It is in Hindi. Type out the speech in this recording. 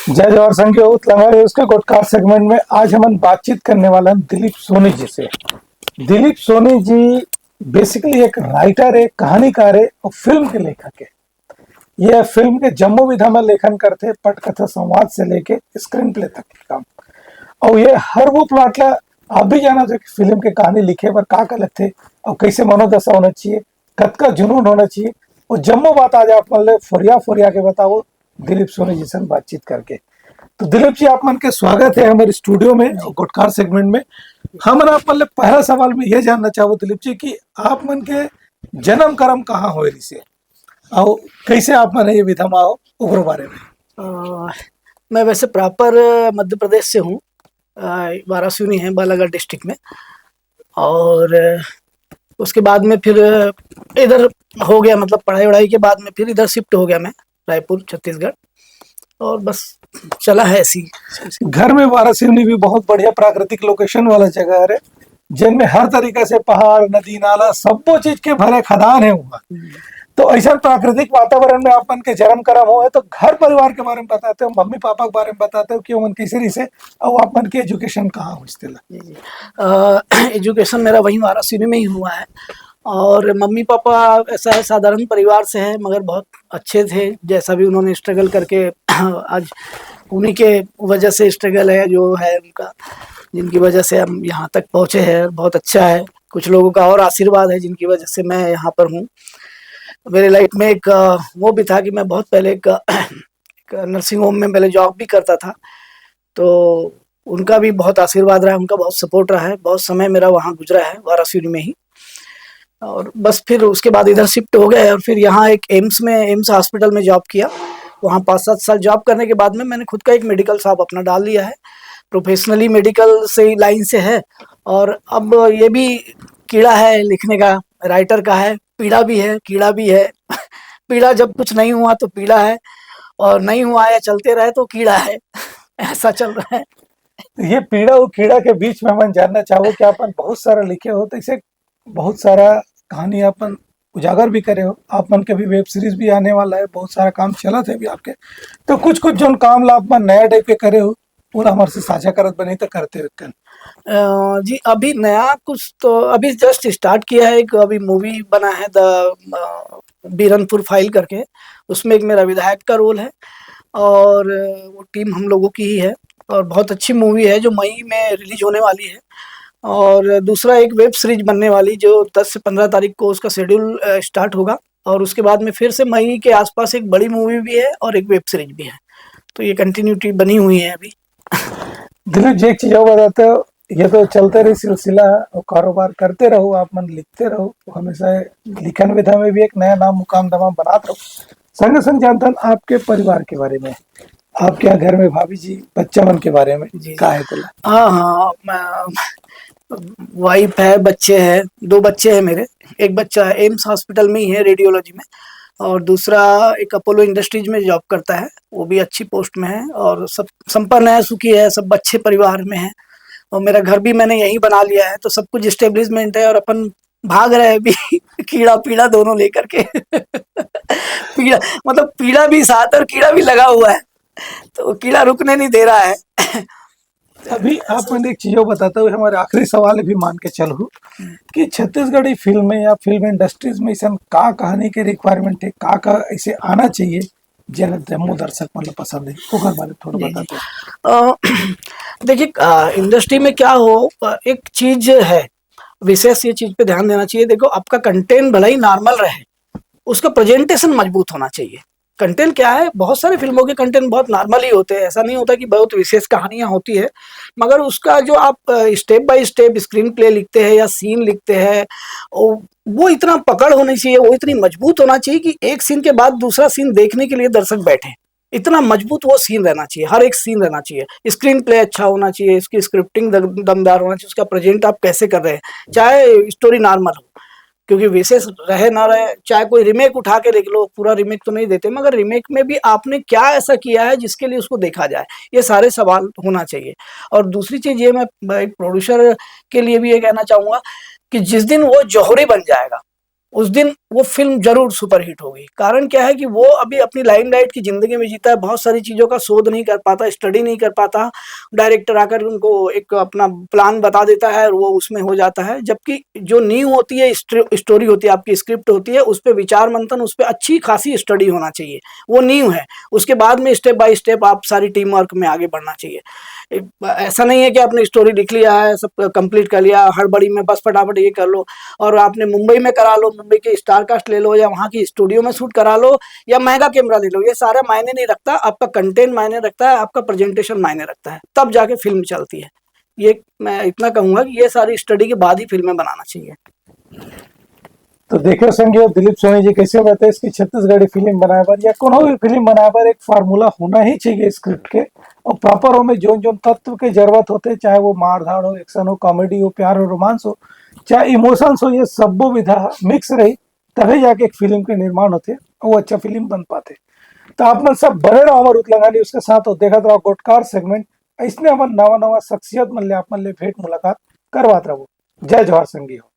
जय जवाहर संघ लंगारे उसके गुटकार सेगमेंट में आज हम बातचीत करने वाला हैं दिलीप सोनी जी से। दिलीप सोनी जी बेसिकली एक राइटर है, कहानीकार है और फिल्म के लेखक है। यह फिल्म के जम्मू विधा में लेखन करते, पटकथा संवाद से लेके स्क्रीन प्ले तक के काम। और ये हर वो प्लॉट ला आप भी जाना जो कि फिल्म के कहानी लिखे पर का गलत थे और कैसे मनोदशा होना चाहिए, कद का जुनून होना चाहिए। और जम्मू बात आज आप मतलब फुरिया फुरिया के बताओ दिलीप सोनी जी से बातचीत करके। तो दिलीप जी आप मन के स्वागत है हमारे स्टूडियो में गुटकार सेगमेंट में। हम आप मतलब पहला सवाल में यह जानना चाहो दिलीप जी कि आप मन के जन्म कर्म कहाँ हो से और कैसे आप मन ये विधा में आओ उग्र बारे में। मैं वैसे प्रॉपर मध्य प्रदेश से हूँ, वारासिवनी है बालाघाट डिस्ट्रिक्ट में। और उसके बाद में फिर इधर हो गया, मतलब पढ़ाई वढ़ाई के बाद में फिर इधर शिफ्ट हो गया मैं रायपुर छत्तीसगढ़, और बस चला है ऐसी। घर में वारासिवनी भी बहुत बढ़िया प्राकृतिक लोकेशन वाला जगह है जिनमें हर तरीके से पहाड़ नदी नाला सब वो चीज के भरे खदान है वहाँ। तो ऐसा प्राकृतिक वातावरण में अपन के जन्म कर्म हो है तो घर परिवार के बारे में बताते हो, मम्मी पापा के बारे में बताते हो कि उन किसी से और अपन की एजुकेशन कहाँ हो। एजुकेशन मेरा वहीं वारासिवनी में ही हुआ है। और मम्मी पापा ऐसा है साधारण परिवार से है, मगर बहुत अच्छे थे। जैसा भी उन्होंने स्ट्रगल करके आज उन्हीं के वजह से स्ट्रगल है जो है उनका, जिनकी वजह से हम यहाँ तक पहुँचे हैं। बहुत अच्छा है, कुछ लोगों का और आशीर्वाद है जिनकी वजह से मैं यहाँ पर हूँ। मेरे लाइफ में एक वो भी था कि मैं बहुत पहले एक नर्सिंग होम में पहले जॉब भी करता था, तो उनका भी बहुत आशीर्वाद रहा है, उनका बहुत सपोर्ट रहा है। बहुत समय मेरा वहाँ गुजरा है वारासिवनी में ही। और बस फिर उसके बाद इधर शिफ्ट हो गए और फिर यहाँ एक एम्स हॉस्पिटल में जॉब किया। वहाँ 5-7 साल जॉब करने के बाद में मैंने खुद का एक मेडिकल शॉप अपना डाल लिया है। प्रोफेशनली मेडिकल से लाइन से है। और अब ये भी कीड़ा है लिखने का, राइटर का है, पीड़ा भी है कीड़ा भी है। पीड़ा जब कुछ नहीं हुआ तो पीड़ा है, और नहीं हुआ या चलते रहे तो कीड़ा है। ऐसा चल रहा है। तो ये पीड़ा और कीड़ा के बीच में हम जानना चाहो कि अपन बहुत सारा लिखे हो, तो इसे बहुत सारा कहानी अपन उजागर भी करे हो। आप मन के भी वेब सीरीज भी आने वाला है, बहुत सारा काम चला थे अभी आपके। तो कुछ कुछ जो काम ला आप नया टाइप के करे हो पूरा हमारे से साझा करत बने तो करते रखन। जी अभी नया कुछ तो अभी जस्ट स्टार्ट किया है। एक अभी मूवी बना है द बीरनपुर फाइल करके, उसमें एक मेरा विधायक का रोल है और वो टीम हम लोगों की ही है। और बहुत अच्छी मूवी है जो मई में रिलीज होने वाली है। और दूसरा एक वेब सीरीज बनने वाली जो 10 से 15 तारीख को उसका शेड्यूल स्टार्ट होगा। और उसके बाद में फिर से मई के आसपास एक बड़ी मूवी भी है और एक वेब सीरीज भी है। तो ये कंटिन्यूटी बनी हुई है अभी। दिलीप जी एक चीज और बताते हो, ये तो चलते रही सिलसिला और कारोबार करते रहो, आप मन लिखते रहो, हमेशा लिखन विधा में भी एक नया नाम मुकाम दमाम बनाते रहो। संग संग जानता हूँ आपके परिवार के बारे में, आपके यहाँ घर में भाभी जी बच्चा मन के बारे में का है तुला। हाँ, वाइफ है, बच्चे हैं, 2 बच्चे हैं मेरे। एक बच्चा एम्स हॉस्पिटल में ही है रेडियोलॉजी में, और दूसरा एक अपोलो इंडस्ट्रीज में जॉब करता है, वो भी अच्छी पोस्ट में है और सब संपन्न है, सुखी है, सब अच्छे परिवार में है। और मेरा घर भी मैंने यहीं बना लिया है, तो सब कुछ स्टेब्लिशमेंट है और अपन भाग रहे हैं भी कीड़ा पीड़ा दोनों लेकर के। पीड़ा मतलब पीड़ा भी साथ और कीड़ा भी लगा हुआ है, तो कीड़ा रुकने नहीं दे रहा है। अभी आप मैंने एक चीज बताता हूँ, हमारे आखिरी सवाल भी मान के चलो कि छत्तीसगढ़ी फिल्म में या फिल्म इंडस्ट्रीज में ऐसा का कहानी के रिक्वायरमेंट है, का ऐसे आना चाहिए जिन जम्मू दर्शक मतलब पसंद है, ओकर बारे थोड़ा बताते हैं। देखिए इंडस्ट्री में क्या हो, एक चीज है विशेष, ये चीज पे ध्यान देना चाहिए। देखो आपका कंटेंट भले ही नॉर्मल रहे, उसका प्रेजेंटेशन मजबूत होना चाहिए। कंटेंट क्या है, बहुत सारे फिल्मों के कंटेंट बहुत नॉर्मल ही होते हैं, ऐसा नहीं होता कि बहुत विशेष कहानियां होती है। मगर उसका जो आप step by step screen play लिखते हैं या सीन लिखते हैं, वो इतना पकड़ होनी चाहिए, वो इतनी मजबूत होना चाहिए कि एक सीन के बाद दूसरा सीन देखने के लिए दर्शक बैठे। इतना मजबूत वो सीन रहना चाहिए, हर एक सीन रहना चाहिए। स्क्रीन प्ले अच्छा होना चाहिए, इसकी स्क्रिप्टिंग दमदार होना चाहिए, उसका प्रेजेंट आप कैसे कर रहे हैं, चाहे स्टोरी नॉर्मल हो। क्योंकि विशेष रहे ना रहे, चाहे कोई रीमेक उठा के देख लो, पूरा रीमेक तो नहीं देते, मगर रीमेक में भी आपने क्या ऐसा किया है जिसके लिए उसको देखा जाए, ये सारे सवाल होना चाहिए। और दूसरी चीज ये मैं एक प्रोड्यूसर के लिए भी ये कहना चाहूंगा कि जिस दिन वो जौहरी बन जाएगा उस दिन वो फिल्म जरूर सुपरहिट होगी। कारण क्या है कि वो अभी अपनी लाइमलाइट की जिंदगी में जीता है, बहुत सारी चीज़ों का शोध नहीं कर पाता, स्टडी नहीं कर पाता, डायरेक्टर आकर उनको एक अपना प्लान बता देता है और वो उसमें हो जाता है। जबकि जो नींव होती है, स्टोरी होती है, आपकी स्क्रिप्ट होती है, उस पर विचार मंथन, उस पर अच्छी खासी स्टडी होना चाहिए, वो नींव है। उसके बाद में स्टेप बाय स्टेप आप सारी टीम वर्क में आगे बढ़ना चाहिए। ऐसा नहीं है कि आपने स्टोरी लिख लिया है, सब कंप्लीट कर लिया, हड़बड़ी में बस फटाफट ये कर लो, और आपने मुंबई में करा लो, मुंबई के स्टार कास्ट ले लो, या वहाँ की स्टूडियो में शूट करा लो, या महंगा कैमरा ले लो, ये सारा मायने नहीं रखता। आपका कंटेंट मायने रखता है, आपका प्रेजेंटेशन मायने रखता है, तब जाके फिल्म चलती है। ये मैं इतना कहूंगा कि ये सारी स्टडी के बाद ही फिल्में बनाना चाहिए। तो देखियो संजय, दिलीप सोनी जी कैसे बताते हैं इसकी छत्तीसगढ़ी फिल्म बनाए पर या कोनो भी फिल्म बनाए पर एक फार्मूला होना ही चाहिए स्क्रिप्ट के, और प्रॉपर हो में जो जो तत्व के जरूरत होते, चाहे वो मार धाड़ हो, एक्शन हो, कॉमेडी हो, प्यार हो, रोमांस हो, चाहे इमोशंस हो, ये सबो विधा मिक्स रही तभी जाके एक फिल्म के निर्माण होते, वो अच्छा फिल्म बन पाते। तो आप मन सब बने रहो हमारे उतलंगानी उसके साथ, और देखा रहो गोटकार सेगमेंट। इसने अपन नवा नवा शख्सियत मन ले आप मन ले भेंट मुलाकात करवात रहो। जय जवाहर संगी हो।